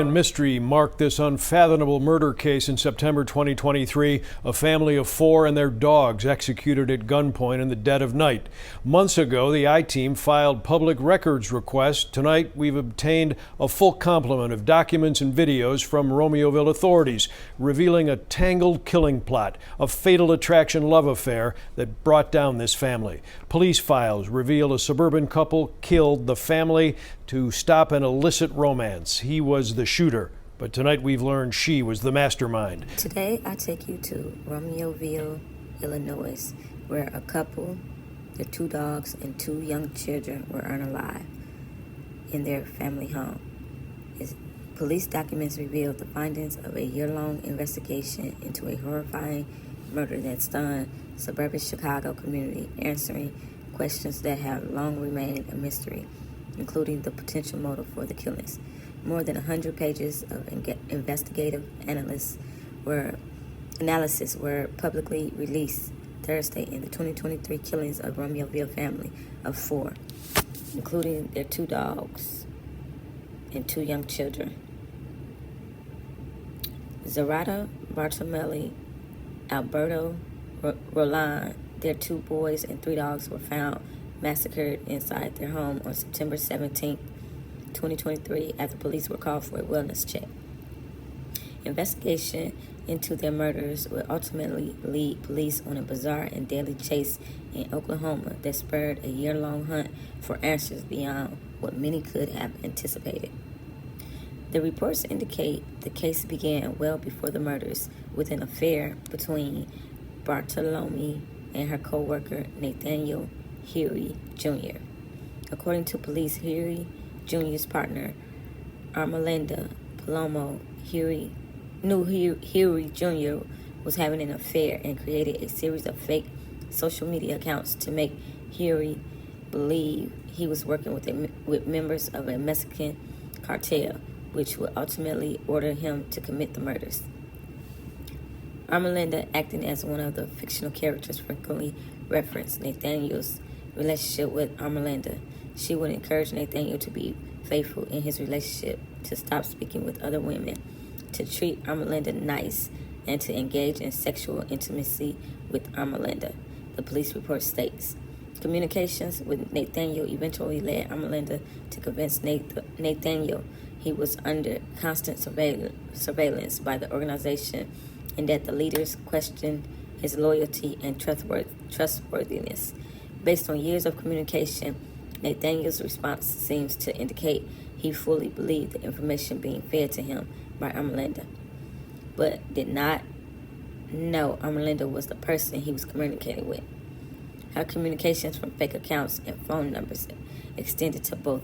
Mystery marked this unfathomable murder case in September 2023. A family of 4 and their dogs executed at gunpoint in the dead of night. Months ago, the I-Team filed public records requests. Tonight, we've obtained a full complement of documents and videos from Romeoville authorities, revealing a tangled killing plot, a fatal attraction love affair that brought down this family. Police files reveal a suburban couple killed the family to stop an illicit romance. He was the shooter, but tonight we've learned she was the mastermind. Today I take you to Romeoville, Illinois, where a couple, their 2 dogs and 2 young children were unalive in their family home. Police documents revealed the findings of a year-long investigation into a horrifying murder that stunned suburban Chicago community, answering questions that have long remained a mystery, including the potential motive for the killings. More than 100 pages of investigative analysis were publicly released Thursday in the 2023 killings of Romeoville family of 4, including their 2 dogs and 2 young children. Zarata Bartolomei, Alberto Roland, their 2 boys and 3 dogs were found massacred inside their home on September 17, 2023, after police were called for a wellness check. Investigation into their murders would ultimately lead police on a bizarre and deadly chase in Oklahoma that spurred a year-long hunt for answers beyond what many could have anticipated. The reports indicate the case began well before the murders, with an affair between Bartolomei and her co-worker Nathaniel Huey Jr. According to police, Huey Jr.'s partner, Armelinda Palomo, knew Huey Jr. was having an affair and created a series of fake social media accounts to make Huey believe he was working with members of a Mexican cartel, which would ultimately order him to commit the murders. Armelinda, acting as one of the fictional characters, frequently referenced Nathaniel's relationship with Armelinda. She would encourage Nathaniel to be faithful in his relationship, to stop speaking with other women, to treat Armelinda nice, and to engage in sexual intimacy with Armelinda, the police report states. Communications with Nathaniel eventually led Armelinda to convince Nathaniel he was under constant surveillance by the organization and that the leaders questioned his loyalty and trustworthiness. Based on years of communication, Nathaniel's response seems to indicate he fully believed the information being fed to him by Armelinda, but did not know Armelinda was the person he was communicating with. Her communications from fake accounts and phone numbers extended to both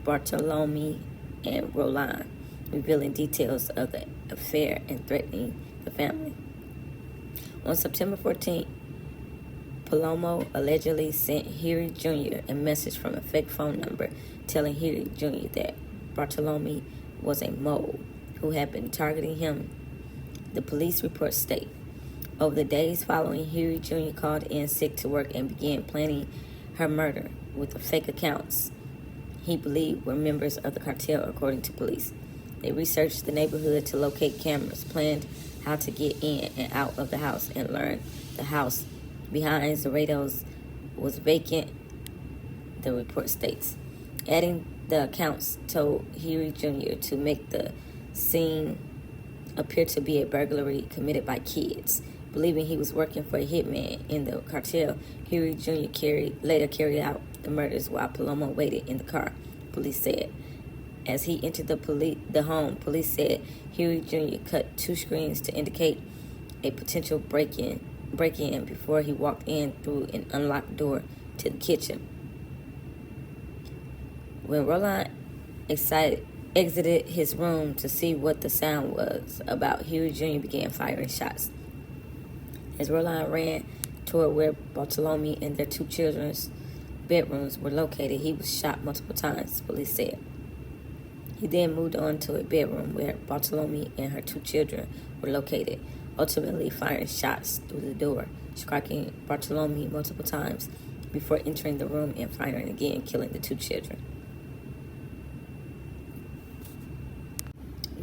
Bartolomei and Roland, revealing details of the affair and threatening the family. On September 14th, Palomo allegedly sent Huey Jr. a message from a fake phone number telling Huey Jr. that Bartolomei was a mole who had been targeting him. The police reports state, over the days following, Huey Jr. called in sick to work and began planning her murder with the fake accounts he believed were members of the cartel, according to police. They researched the neighborhood to locate cameras, planned how to get in and out of the house, and learned the house behind Zarato's was vacant, the report states. Adding the accounts told Huey Jr. to make the scene appear to be a burglary committed by kids. Believing he was working for a hitman in the cartel, Huey Jr. later carried out the murders while Palomo waited in the car, police said. As he entered the home, police said Huey Jr. cut 2 screens to indicate a potential break-in before he walked in through an unlocked door to the kitchen. When Roland exited his room to see what the sound was about, Huey Jr. began firing shots. As Roland ran toward where Bartolomei and their 2 children's bedrooms were located, he was shot multiple times, police said. He then moved on to a bedroom where Bartolomei and her 2 children were located, ultimately firing shots through the door, striking Bartolomei multiple times before entering the room and firing again, killing the 2 children.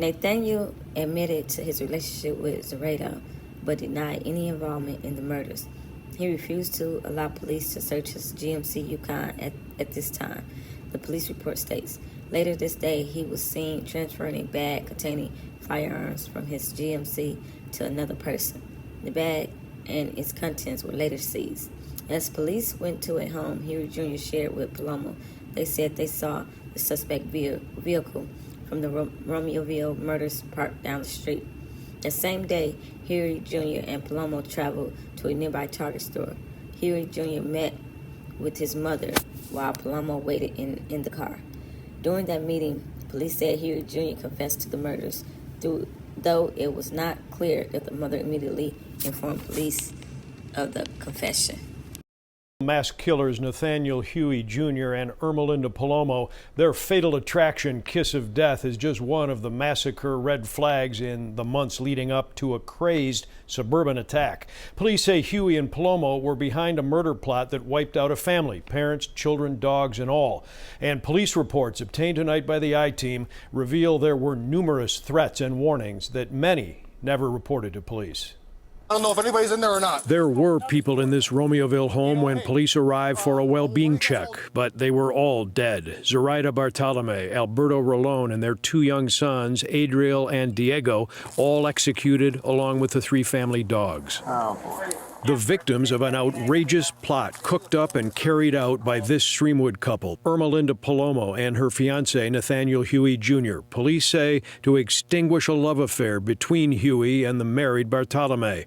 Nathaniel admitted to his relationship with Zoraida, but denied any involvement in the murders. He refused to allow police to search his GMC Yukon at this time. The police report states, later this day, he was seen transferring a bag containing firearms from his GMC to another person. The bag and its contents were later seized. As police went to a home Huey Jr. shared with Palomo, they said they saw the suspect vehicle from the Romeoville murders parked down the street. The same day, Huey Jr. and Palomo traveled to a nearby Target store. Huey Jr. met with his mother while Palomo waited in the car. During that meeting, police said Huey Jr. confessed to the murders, though it was not clear if the mother immediately informed police of the confession. Mass killers Nathaniel Huey Jr. and Ermelinda Palomo, their fatal attraction, kiss of death, is just one of the massacre red flags in the months leading up to a crazed suburban attack. Police say Huey and Palomo were behind a murder plot that wiped out a family, parents, children, dogs, and all. And police reports obtained tonight by the I-Team reveal there were numerous threats and warnings that many never reported to police. I don't know if anybody's in there or not. There were people in this Romeoville home when police arrived for a well-being check, but they were all dead. Zoraida Bartolome, Alberto Rolón, and their two young sons, Adriel and Diego, all executed along with the three family dogs. Oh, boy. The victims of an outrageous plot cooked up and carried out by this Streamwood couple, Ermelinda Palomo and her fiancé, Nathaniel Huey Jr. Police say to extinguish a love affair between Huey and the married Bartolome.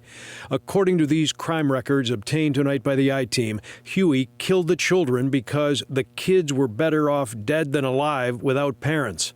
According to these crime records obtained tonight by the I-Team, Huey killed the children because the kids were better off dead than alive without parents.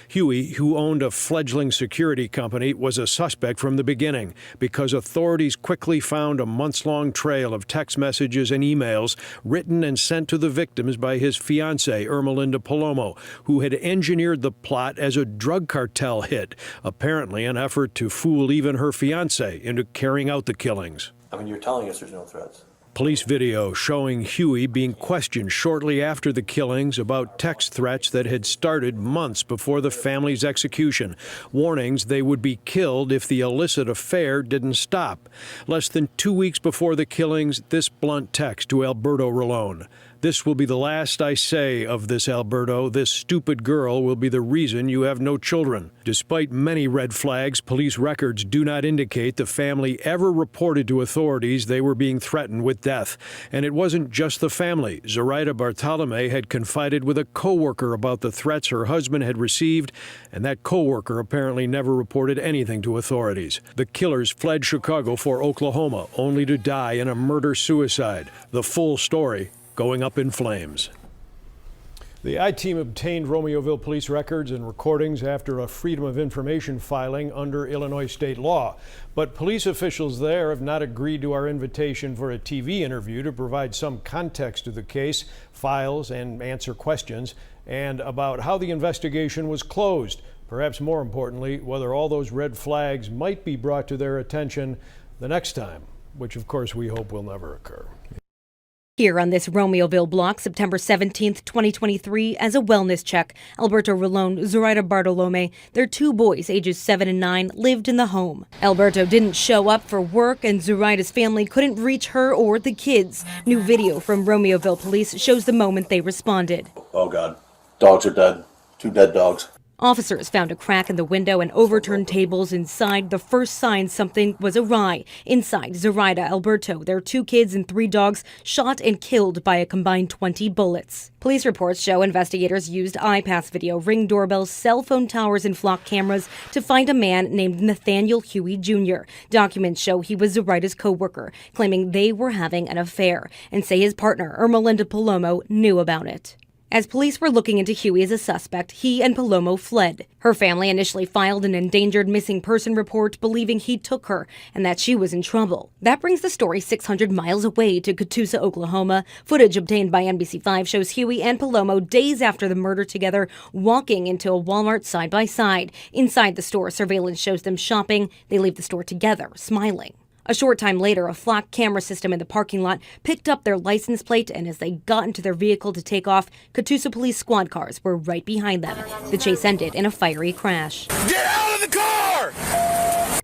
Huey, who owned a fledgling security company, was a suspect from the beginning because authorities quickly found a months-long trail of text messages and emails written and sent to the victims by his fiancée, Ermelinda Palomo, who had engineered the plot as a drug cartel hit, apparently an effort to fool even her fiancé into carrying out the killings. I mean, you're telling us there's no threats. Police video showing Huey being questioned shortly after the killings about text threats that had started months before the family's execution, warnings they would be killed if the illicit affair didn't stop. Less than 2 weeks before the killings, this blunt text to Alberto Rolón. This will be the last I say of this, Alberto. This stupid girl will be the reason you have no children. Despite many red flags, police records do not indicate the family ever reported to authorities they were being threatened with death. And it wasn't just the family. Zoraida Bartolome had confided with a co-worker about the threats her husband had received, and that co-worker apparently never reported anything to authorities. The killers fled Chicago for Oklahoma, only to die in a murder-suicide. The full story going up in flames. The I-Team obtained Romeoville police records and recordings after a Freedom of Information filing under Illinois state law. But police officials there have not agreed to our invitation for a TV interview to provide some context to the case, files, and answer questions, and about how the investigation was closed. Perhaps more importantly, whether all those red flags might be brought to their attention the next time, which of course we hope will never occur. Here on this Romeoville block, September 17th, 2023, as a wellness check, Alberto Rolón, Zoraida Bartolome, their two boys, ages 7 and 9, lived in the home. Alberto didn't show up for work, and Zoraida's family couldn't reach her or the kids. New video from Romeoville police shows the moment they responded. Oh, God. Dogs are dead. 2 dead dogs. Officers found a crack in the window and overturned tables inside, the first sign something was awry. Inside, Zoraida, Alberto, their 2 kids and 3 dogs shot and killed by a combined 20 bullets. Police reports show investigators used iPass video, Ring doorbells, cell phone towers, and flock cameras to find a man named Nathaniel Huey Jr. Documents show he was Zoraida's co-worker, claiming they were having an affair, and say his partner, Ermelinda Palomo, knew about it. As police were looking into Huey as a suspect, he and Palomo fled. Her family initially filed an endangered missing person report, believing he took her and that she was in trouble. That brings the story 600 miles away to Catoosa, Oklahoma. Footage obtained by NBC5 shows Huey and Palomo days after the murder together, walking into a Walmart side by side. Inside the store, surveillance shows them shopping. They leave the store together, smiling. A short time later, a flock camera system in the parking lot picked up their license plate, and as they got into their vehicle to take off, Catoosa police squad cars were right behind them. The chase ended in a fiery crash. Get out of the car!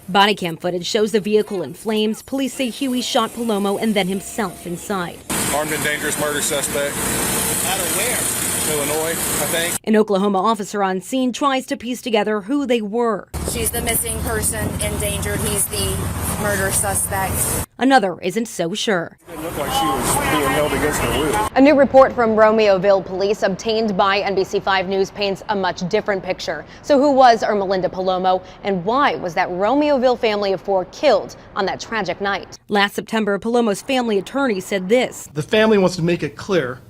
Body cam footage shows the vehicle in flames. Police say Huey shot Palomo and then himself inside. Armed and dangerous murder suspect. Out of where? Illinois, I think. An Oklahoma officer on scene tries to piece together who they were. She's the missing person, endangered. He's the murder suspect. Another isn't so sure. It looked like she was being held against her will. A new report from Romeoville police obtained by NBC5 News paints a much different picture. So who was Ermelinda Palomo, and why was that Romeoville family of 4 killed on that tragic night? Last September, Palomo's family attorney said this. The family wants to make it clear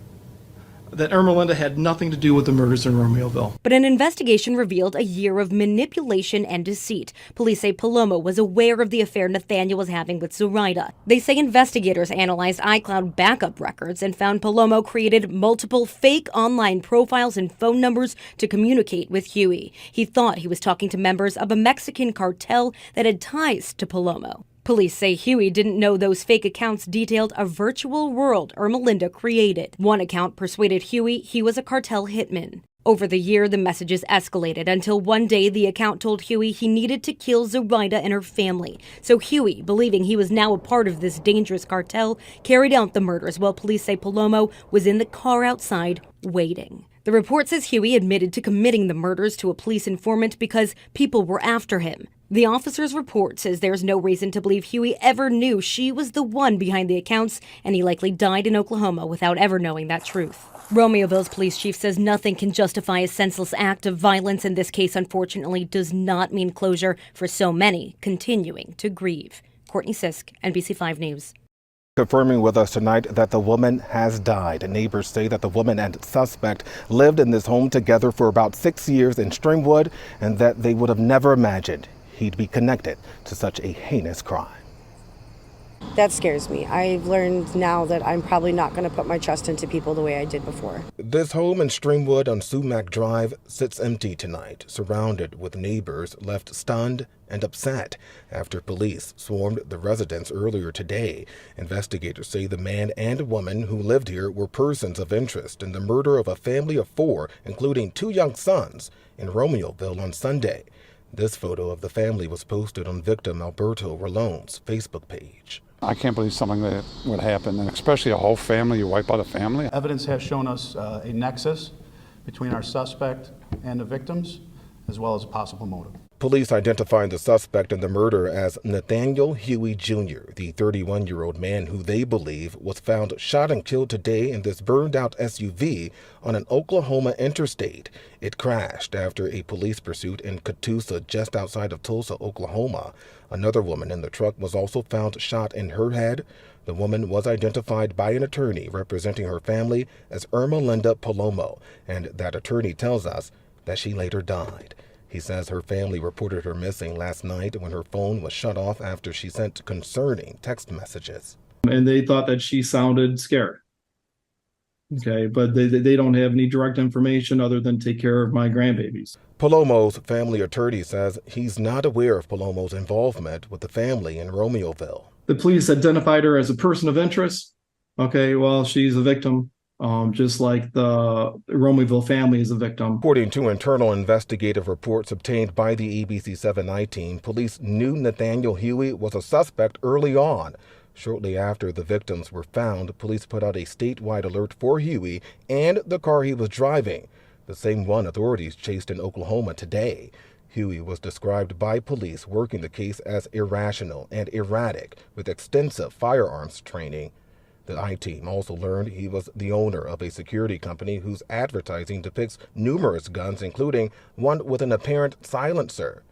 that Ermelinda had nothing to do with the murders in Romeoville. But an investigation revealed a year of manipulation and deceit. Police say Palomo was aware of the affair Nathaniel was having with Zoraida. They say investigators analyzed iCloud backup records and found Palomo created multiple fake online profiles and phone numbers to communicate with Huey. He thought he was talking to members of a Mexican cartel that had ties to Palomo. Police say Huey didn't know those fake accounts detailed a virtual world Ermelinda created. One account persuaded Huey he was a cartel hitman. Over the year, the messages escalated until one day the account told Huey he needed to kill Zoraida and her family. So Huey, believing he was now a part of this dangerous cartel, carried out the murders while police say Palomo was in the car outside waiting. The report says Huey admitted to committing the murders to a police informant because people were after him. The officer's report says there's no reason to believe Huey ever knew she was the one behind the accounts, and he likely died in Oklahoma without ever knowing that truth. Romeoville's police chief says nothing can justify a senseless act of violence, and this case unfortunately does not mean closure for so many continuing to grieve. Courtney Sisk, NBC5 News. Confirming with us tonight that the woman has died. Neighbors say that the woman and suspect lived in this home together for about 6 years in Stringwood, and that they would have never imagined he'd be connected to such a heinous crime. That scares me. I've learned now that I'm probably not going to put my trust into people the way I did before. This home in Stringwood on Sumac Drive sits empty tonight, surrounded with neighbors left stunned and upset after police swarmed the residence earlier today. Investigators say the man and woman who lived here were persons of interest in the murder of a family of 4, including 2 young sons, in Romeoville on Sunday. This photo of the family was posted on victim Alberto Rolon's Facebook page. I can't believe something that would happen, and especially a whole family, you wipe out a family. Evidence has shown us a nexus between our suspect and the victims, as well as a possible motive. Police identifying the suspect in the murder as Nathaniel Huey Jr., the 31-year-old man who they believe was found shot and killed today in this burned-out SUV on an Oklahoma interstate. It crashed after a police pursuit in Catoosa, just outside of Tulsa, Oklahoma. Another woman in the truck was also found shot in her head. The woman was identified by an attorney representing her family as Ermelinda Palomo, and that attorney tells us that she later died. He says her family reported her missing last night when her phone was shut off after she sent concerning text messages. And they thought that she sounded scared. Okay, but they don't have any direct information other than take care of my grandbabies. Palomo's family attorney says he's not aware of Palomo's involvement with the family in Romeoville. The police identified her as a person of interest. Okay, well, she's a victim. Just like the Romeoville family is a victim. According to internal investigative reports obtained by the ABC7 team, police knew Nathaniel Huey was a suspect early on. Shortly after the victims were found, police put out a statewide alert for Huey and the car he was driving, the same one authorities chased in Oklahoma today. Huey was described by police working the case as irrational and erratic with extensive firearms training. The I-team also learned he was the owner of a security company whose advertising depicts numerous guns, including one with an apparent silencer.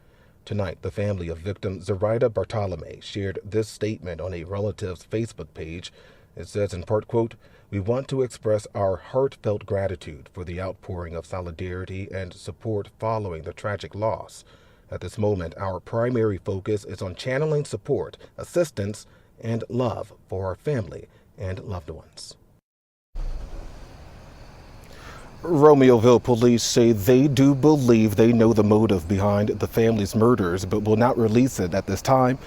Tonight, the family of victim Zoraida Bartolome shared this statement on a relative's Facebook page. It says in part, quote, "We want to express our heartfelt gratitude for the outpouring of solidarity and support following the tragic loss. At this moment, our primary focus is on channeling support, assistance, and love for our family and loved ones." Romeoville police say they do believe they know the motive behind the family's murders, but will not release it at this time